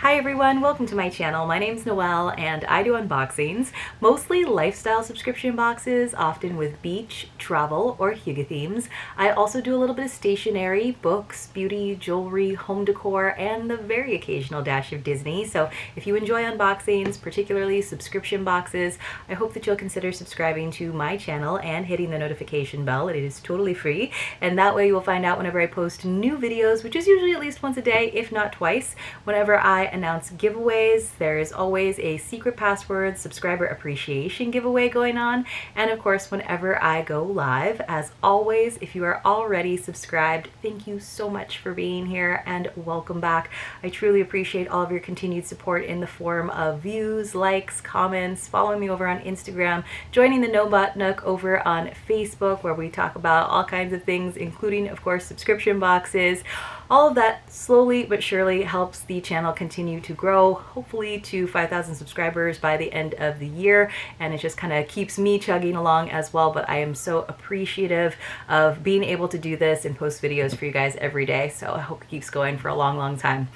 Hi everyone, welcome to my channel. My name's Noelle and I do unboxings, mostly lifestyle subscription boxes, often with beach, travel, or hygge themes. I also do a little bit of stationery, books, beauty, jewelry, home decor, and the very occasional dash of Disney. So if you enjoy unboxings, particularly subscription boxes, I hope that you'll consider subscribing to my channel and hitting the notification bell. It is totally free, and that way you will find out whenever I post new videos, which is usually at least once a day, if not twice. Whenever I announce giveaways, there is always a secret password subscriber appreciation giveaway going on, and of course whenever I go live. As always, if you are already subscribed, thank you so much for being here and welcome back. I truly appreciate all of your continued support in the form of views, likes, comments, following me over on Instagram, joining the No Bot Nook over on Facebook, where we talk about all kinds of things, including of course subscription boxes. All of that slowly but surely helps the channel continue to grow, hopefully to 5,000 subscribers by the end of the year, and it just kind of keeps me chugging along as well. But I am so appreciative of being able to do this and post videos for you guys every day, so I hope it keeps going for a long time.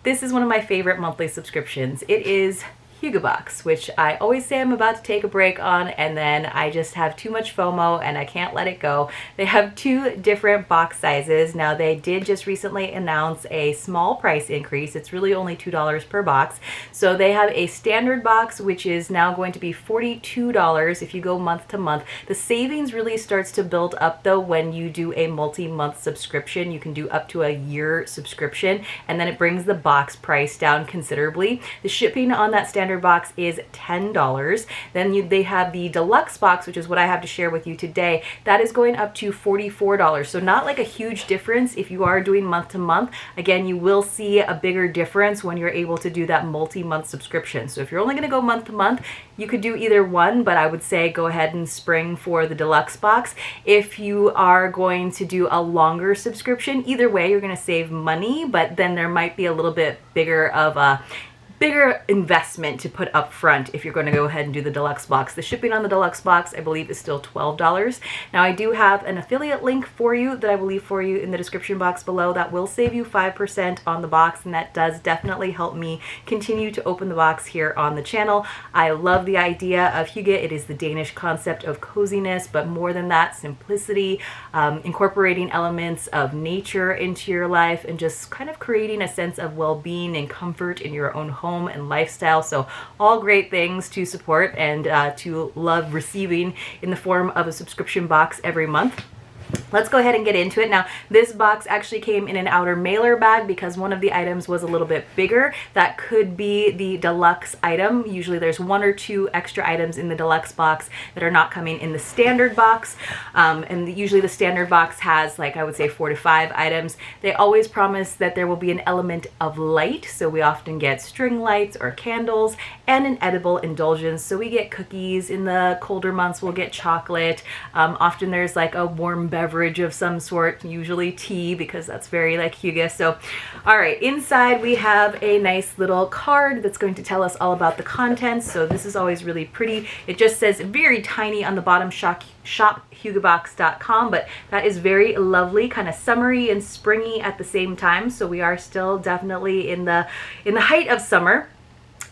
This is one of my favorite monthly subscriptions. It is Hygge Box, which I always say I'm about to take a break on, and then I just have too much FOMO and I can't let it go. They have two different box sizes. Now, they did just recently announce a small price increase. It's really only $2 per box. So they have a standard box, which is now going to be $42 if you go month to month. The savings really starts to build up though when you do a multi-month subscription. You can do up to a year subscription, and then it brings the box price down considerably. The shipping on that standard box is $10. Then they have the deluxe box, which is what I have to share with you today. That is going up to $44. So not like a huge difference if you are doing month to month. Again, you will see a bigger difference when you're able to do that multi-month subscription. So if you're only going to go month to month, you could do either one, but I would say go ahead and spring for the deluxe box. If you are going to do a longer subscription, either way you're going to save money, but then there might be a little bit bigger of a investment to put up front if you're going to go ahead and do the deluxe box. The shipping on the deluxe box, I believe, is still $12. Now, I do have an affiliate link for you that I will leave for you in the description box below that will save you 5% on the box, and that does definitely help me continue to open the box here on the channel. I love the idea of hygge. It is the Danish concept of coziness, but more than that, simplicity, incorporating elements of nature into your life, and just kind of creating a sense of well-being and comfort in your own home and lifestyle. So all great things to support and to love receiving in the form of a subscription box every month. Let's go ahead and get into it. Now, this box actually came in an outer mailer bag because one of the items was a little bit bigger. That could be the deluxe item. Usually there's one or two extra items in the deluxe box that are not coming in the standard box. And usually the standard box has, like, I would say 4 to 5 items. They always promise that there will be an element of light. So we often get string lights or candles and an edible indulgence. So we get cookies. In the colder months, we'll get chocolate. Often there's like a warm beverage of some sort, usually tea, because that's very like hygge. So all right, inside we have a nice little card that's going to tell us all about the contents. So this is always really pretty. It just says very tiny on the bottom, shop hyggebox.com, but that is very lovely, kind of summery and springy at the same time. So we are still definitely in the height of summer.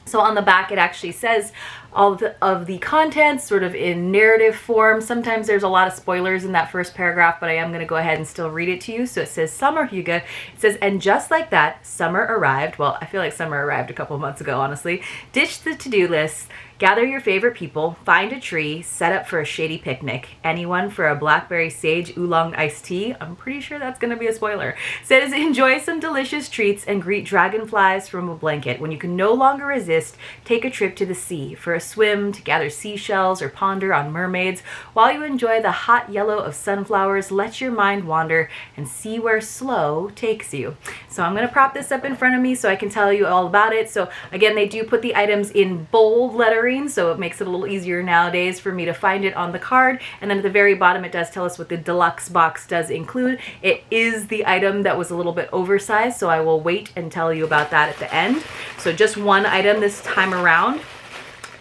So on the back, it actually says all of the contents sort of in narrative form. Sometimes there's a lot of spoilers in that first paragraph, but I am going to go ahead and still read it to you. So it says, Summer Hygge. It says, and just like that, summer arrived. Well, I feel like summer arrived a couple of months ago, honestly. Ditch the to-do list. Gather your favorite people, find a tree, set up for a shady picnic. Anyone for a blackberry sage oolong iced tea? I'm pretty sure that's going to be a spoiler. Says, enjoy some delicious treats and greet dragonflies from a blanket. When you can no longer resist, take a trip to the sea for a swim, to gather seashells or ponder on mermaids. While you enjoy the hot yellow of sunflowers, let your mind wander and see where slow takes you. So I'm going to prop this up in front of me so I can tell you all about it. So again, they do put the items in bold lettering, so it makes it a little easier nowadays for me to find it on the card. And then at the very bottom, it does tell us what the deluxe box does include. It is the item that was a little bit oversized, so I will wait and tell you about that at the end. So just one item this time around.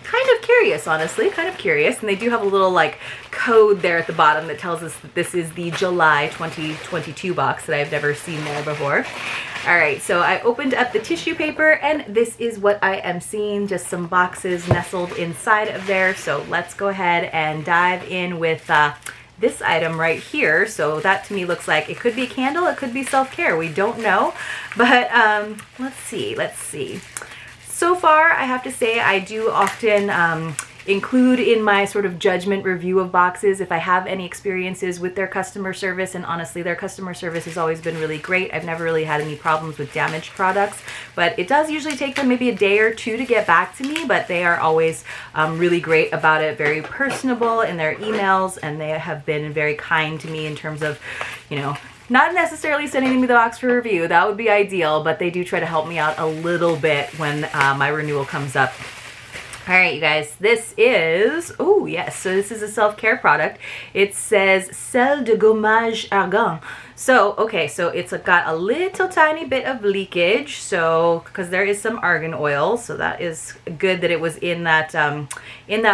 Kind of curious, honestly, kind of curious. And they do have a little like code there at the bottom that tells us that this is the July 2022 box that I've never seen there before. All right, so I opened up the tissue paper and this is what I am seeing, just some boxes nestled inside of there. So let's go ahead and dive in with this item right here. So that to me looks like it could be a candle, it could be self-care, we don't know. But let's see. So far, I have to say I do often include in my sort of judgment review of boxes if I have any experiences with their customer service, and honestly their customer service has always been really great. I've never really had any problems with damaged products, but it does usually take them maybe a day or two to get back to me, but they are always really great about it, very personable in their emails, and they have been very kind to me in terms of, you know, not necessarily sending me the box for review, that would be ideal, but they do try to help me out a little bit when my renewal comes up. All right, you guys, this is, oh yes, so this is a self-care product. It says Sel de Gommage Argan. So, okay, so it's got a little tiny bit of leakage, so, because there is some argan oil, so that is good that it was in that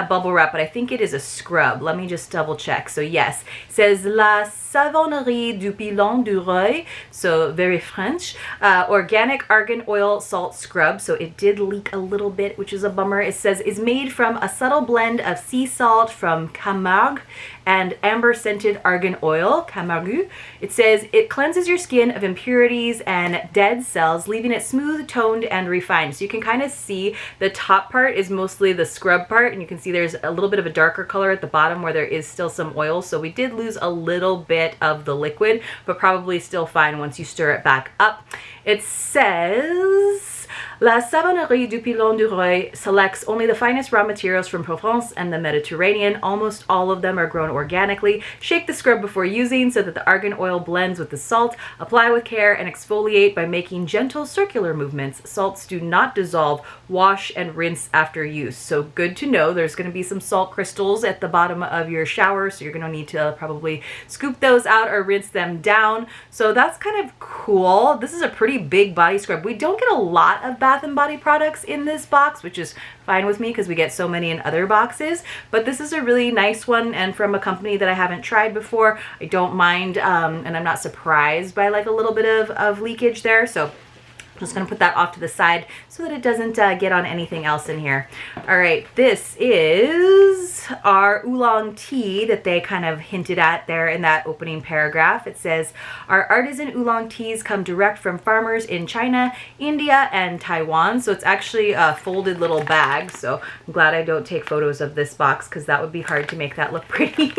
bubble wrap, but I think it is a scrub. Let me just double check. So yes, it says La Savonnerie du Pilon du Reuil, so very French, organic argan oil salt scrub. So it did leak a little bit, which is a bummer. It says is made from a subtle blend of sea salt from Camargue and amber scented argan oil, Camargue. It says it cleanses your skin of impurities and dead cells, leaving it smooth, toned, and refined. So you can kind of see the top part is mostly the scrub part, and you can see there's a little bit of a darker color at the bottom where there is still some oil. So we did lose a little bit of the liquid, but probably still fine once you stir it back up. It says La Savonnerie du Pilon du Reuil selects only the finest raw materials from Provence and the Mediterranean. Almost all of them are grown organically. Shake the scrub before using so that the argan oil blends with the salt. Apply with care and exfoliate by making gentle circular movements. Salts do not dissolve. Wash and rinse after use. So good to know. There's going to be some salt crystals at the bottom of your shower, so you're going to need to probably scoop those out or rinse them down. So that's kind of cool. This is a pretty big body scrub. We don't get a lot of Bath & Body products in this box, which is fine with me because we get so many in other boxes, but this is a really nice one and from a company that I haven't tried before. I don't mind and I'm not surprised by like a little bit of leakage there, so I'm just going to put that off to the side so that it doesn't get on anything else in here. All right, this is our oolong tea that they kind of hinted at there in that opening paragraph. It says, our artisan oolong teas come direct from farmers in China, India, and Taiwan. So it's actually a folded little bag. So I'm glad I don't take photos of this box because that would be hard to make that look pretty.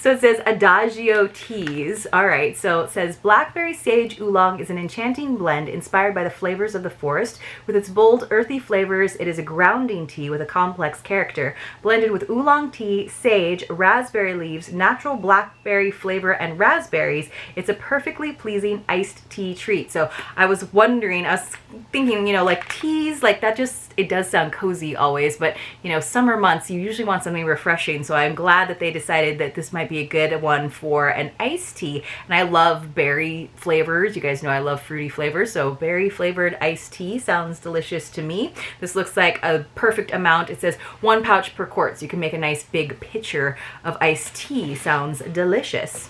So it says Adagio Teas. All right, so it says blackberry sage oolong is an enchanting blend inspired by the flavors of the forest. With its bold, earthy flavors, it is a grounding tea with a complex character. Blended with oolong tea, sage, raspberry leaves, natural blackberry flavor, and raspberries, it's a perfectly pleasing iced tea treat. So I was wondering, I was thinking, you know, like teas, like that just, it does sound cozy always, but you know, summer months, you usually want something refreshing. So I'm glad that they decided that this might be a good one for an iced tea. And I love berry flavors. You guys know I love fruity flavors, so berry flavored iced tea sounds delicious to me. This looks like a perfect amount. It says 1 pouch per quart, so you can make a nice big pitcher of iced tea. Sounds delicious.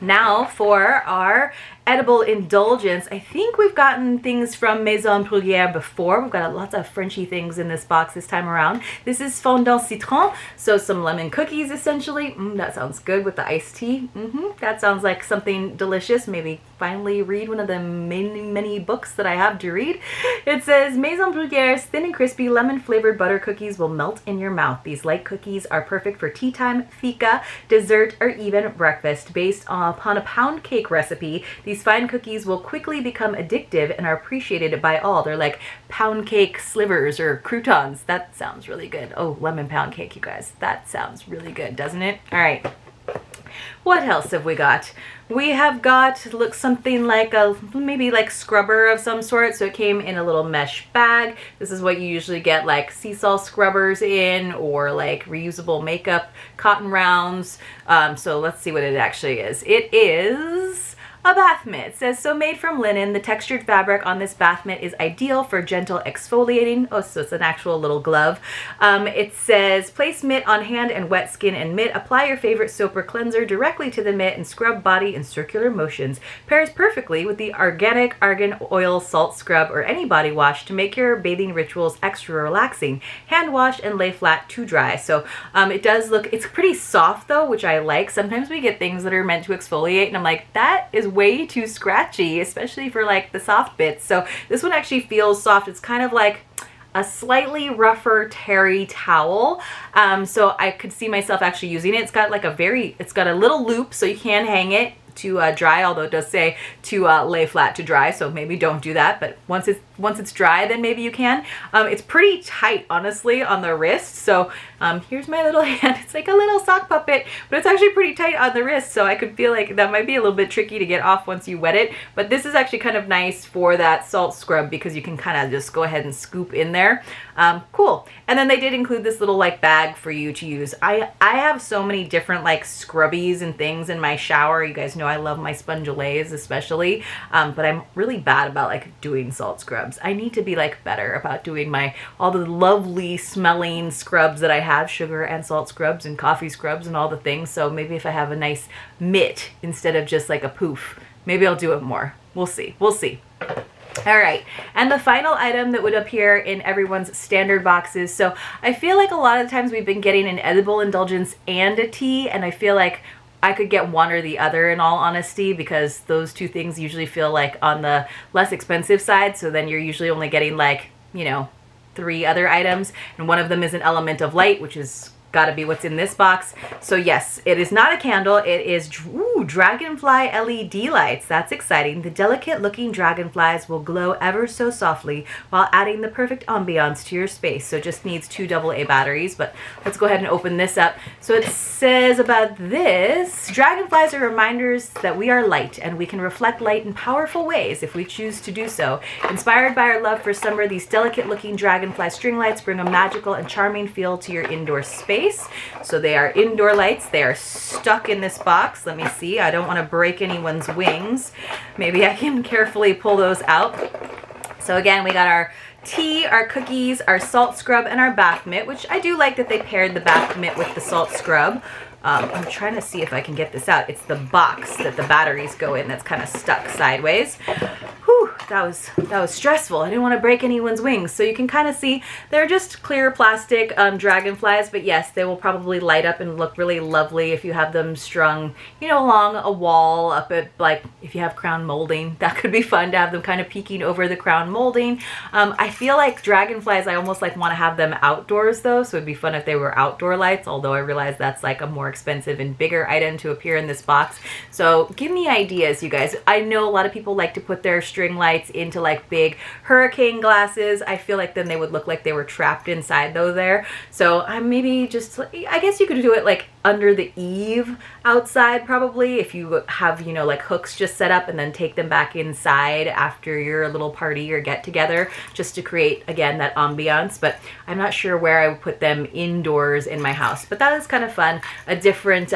Now for our edible indulgence. I think we've gotten things from Maison Bruyère before. We've got lots of Frenchy things in this box this time around. This is fondant citron, so some lemon cookies essentially. That sounds good with the iced tea. That sounds like something delicious. Maybe finally read one of the many books that I have to read. It says Maison Bruyère's thin and crispy lemon flavored butter cookies will melt in your mouth. These light cookies are perfect for tea time, fika, dessert, or even breakfast. Based upon a pound cake recipe, these fine cookies will quickly become addictive and are appreciated by all. They're like pound cake slivers or croutons. That sounds really good. Oh, lemon pound cake, you guys. That sounds really good, doesn't it? All right. What else have we got? We have got, looks something like a, maybe like scrubber of some sort. So it came in a little mesh bag. This is what you usually get like sea salt scrubbers in, or like reusable makeup cotton rounds. So let's see what it actually is. It is A bath mitt. It says, so made from linen, the textured fabric on this bath mitt is ideal for gentle exfoliating. Oh, so it's an actual little glove. It says, place mitt on hand and wet skin and mitt. Apply your favorite soap or cleanser directly to the mitt and scrub body in circular motions. Pairs perfectly with the organic argan oil salt scrub or any body wash to make your bathing rituals extra relaxing. Hand wash and lay flat to dry. So it does look, it's pretty soft though, which I like. Sometimes we get things that are meant to exfoliate and I'm like, that is way too scratchy, especially for like the soft bits. So this one actually feels soft. It's kind of like a slightly rougher terry towel. So I could see myself actually using it. It's got like it's got a little loop so you can hang it to dry, although it does say to lay flat to dry, so maybe don't do that, but once it's dry, then maybe you can. It's pretty tight, honestly, on the wrist, so here's my little hand. It's like a little sock puppet, but it's actually pretty tight on the wrist, so I could feel like that might be a little bit tricky to get off once you wet it, but this is actually kind of nice for that salt scrub because you can kind of just go ahead and scoop in there. Cool. And then they did include this little like bag for you to use. I have so many different like scrubbies and things in my shower. You guys know I love my sponge-a-lays especially, but I'm really bad about like doing salt scrubs. I need to be like better about doing all the lovely smelling scrubs that I have, sugar and salt scrubs and coffee scrubs and all the things. So maybe if I have a nice mitt instead of just like a poof, maybe I'll do it more. We'll see. We'll see. All right, and the final item that would appear in everyone's standard boxes. So I feel like a lot of the times we've been getting an edible indulgence and a tea, and I feel like I could get one or the other in all honesty, because those two things usually feel like on the less expensive side. So then you're usually only getting like, you know, 3 other items, and one of them is an element of light, which is got to be what's in this box. So yes, it is not a candle. It is Dragonfly LED lights. That's exciting. The delicate looking dragonflies will glow ever so softly while adding the perfect ambiance to your space. So it just needs 2 AA batteries, but let's go ahead and open this up. So it says about this, dragonflies are reminders that we are light and we can reflect light in powerful ways if we choose to do so. Inspired by our love for summer, these delicate looking dragonfly string lights bring a magical and charming feel to your indoor space. So they are indoor lights. They are stuck in this box. Let me see. I don't want to break anyone's wings. Maybe I can carefully pull those out. So again, we got our tea, our cookies, our salt scrub, and our bath mitt, which I do like that they paired the bath mitt with the salt scrub. I'm trying to see if I can get this out. It's the box that the batteries go in that's kind of stuck sideways. Whew, that was stressful. I didn't want to break anyone's wings. So you can kind of see they're just clear plastic dragonflies, but yes, they will probably light up and look really lovely if you have them strung, you know, along a wall up at, like, if you have crown molding, that could be fun to have them kind of peeking over the crown molding. I feel like dragonflies, I almost like want to have them outdoors though, so it'd be fun if they were outdoor lights, although I realize that's like a more expensive and bigger item to appear in this box. So give me ideas, you guys. I know a lot of people like to put their string lights into like big hurricane glasses. I feel like then they would look like they were trapped inside though there. So I'm maybe just, I guess you could do it like under the eave outside probably, if you have, you know, like hooks just set up and then take them back inside after your little party or get together, just to create again that ambiance. But I'm not sure where I would put them indoors in my house, but that is kind of fun. A different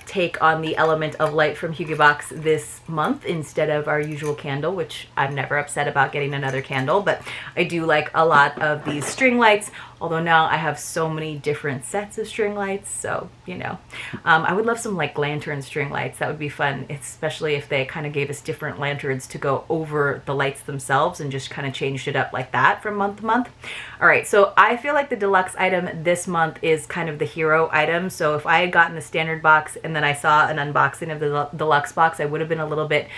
take on the element of light from Hygge Box this month instead of our usual candle, which I'm never upset about getting another candle, but I do like a lot of these string lights. Although now I have so many different sets of string lights, so, you know. I would love some like lantern string lights. That would be fun, especially if they kind of gave us different lanterns to go over the lights themselves and just kind of changed it up like that from month to month. All right, so I feel like the deluxe item this month is kind of the hero item. So if I had gotten the standard box and then I saw an unboxing of the deluxe box, I would have been a little bit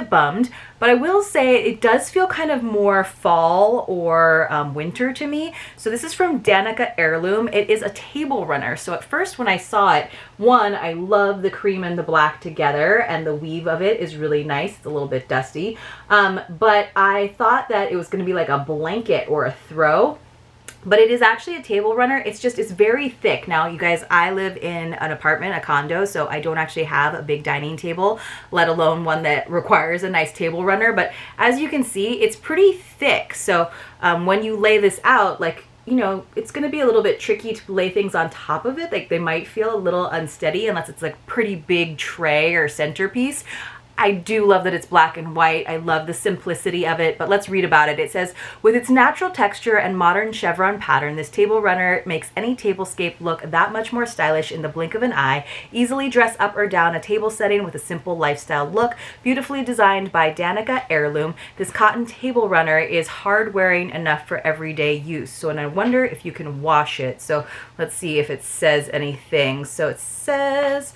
bummed, but I will say it does feel kind of more fall or winter to me. So this is from Heirloom. It is a table runner. So at first when I saw it, one, I love the cream and the black together, and the weave of it is really nice. It's a little bit dusty, but I thought that it was going to be like a blanket or a throw. But it is actually a table runner. It's very thick. Now, you guys, I live in an apartment, a condo, so I don't actually have a big dining table, let alone one that requires a nice table runner. But as you can see, it's pretty thick. So when you lay this out, like, you know, it's going to be a little bit tricky to lay things on top of it. Like, they might feel a little unsteady unless it's like pretty big tray or centerpiece. I do love that it's black and white. I love the simplicity of it, but let's read about it. It says, with its natural texture and modern chevron pattern, this table runner makes any tablescape look that much more stylish in the blink of an eye. Easily dress up or down a table setting with a simple lifestyle look. Beautifully designed by Heirloom, this cotton table runner is hard wearing enough for everyday use. So, and I wonder if you can wash it. So let's see if it says anything. So it says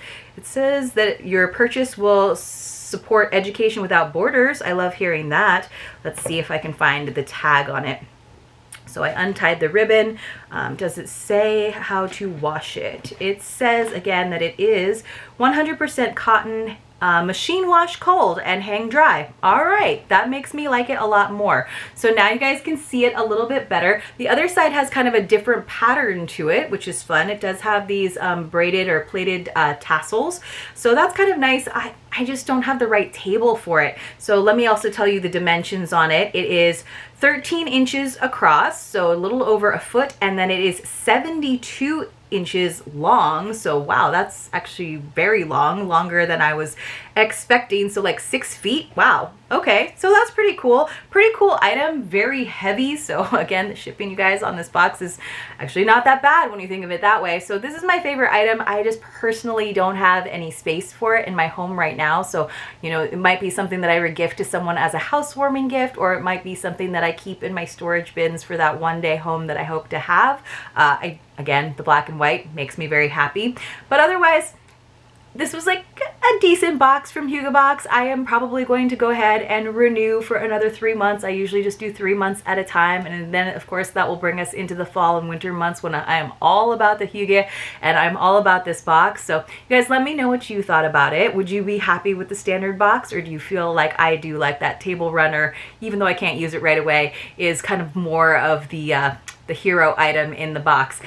that your purchase will support education without borders. I love hearing that. Let's see if I can find the tag on it. So I untied the ribbon. Does it say how to wash it? It says again that it is 100% cotton, machine wash cold and hang dry. All right, that makes me like it a lot more. So now you guys can see it a little bit better. The other side has kind of a different pattern to it, which is fun. It does have these braided or plaited tassels. So that's kind of nice. I just don't have the right table for it. So let me also tell you the dimensions on it. It is 13 inches across, so a little over a foot, and then it is 72 inches long. So wow, that's actually very long, longer than I was expecting. So like 6 feet. Wow. Okay, so that's pretty cool. Pretty cool item, very heavy. So again, the shipping, you guys, on this box is actually not that bad when you think of it that way. So this is my favorite item. I just personally don't have any space for it in my home right now. So, you know, it might be something that I would gift to someone as a housewarming gift, or it might be something that I keep in my storage bins for that one day home that I hope to have. Again, the black and white makes me very happy. But otherwise, this was like a decent box from Hygge Box. I am probably going to go ahead and renew for another 3 months. I usually just do 3 months at a time. And then of course that will bring us into the fall and winter months when I am all about the Hygge and I'm all about this box. So you guys, let me know what you thought about it. Would you be happy with the standard box, or do you feel like I do, like that table runner, even though I can't use it right away, is kind of more of the hero item in the box?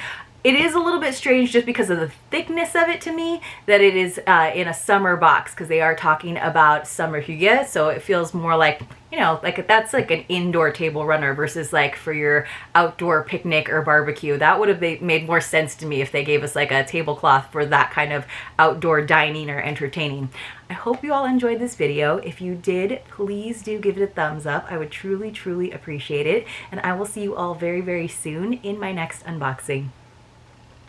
It is a little bit strange just because of the thickness of it to me, that it is in a summer box, because they are talking about summer Hygge, so it feels more like, you know, like that's like an indoor table runner versus like for your outdoor picnic or barbecue. That would have made more sense to me if they gave us like a tablecloth for that kind of outdoor dining or entertaining. I hope you all enjoyed this video. If you did, please do give it a thumbs up. I would truly, truly appreciate it. And I will see you all very, very soon in my next unboxing.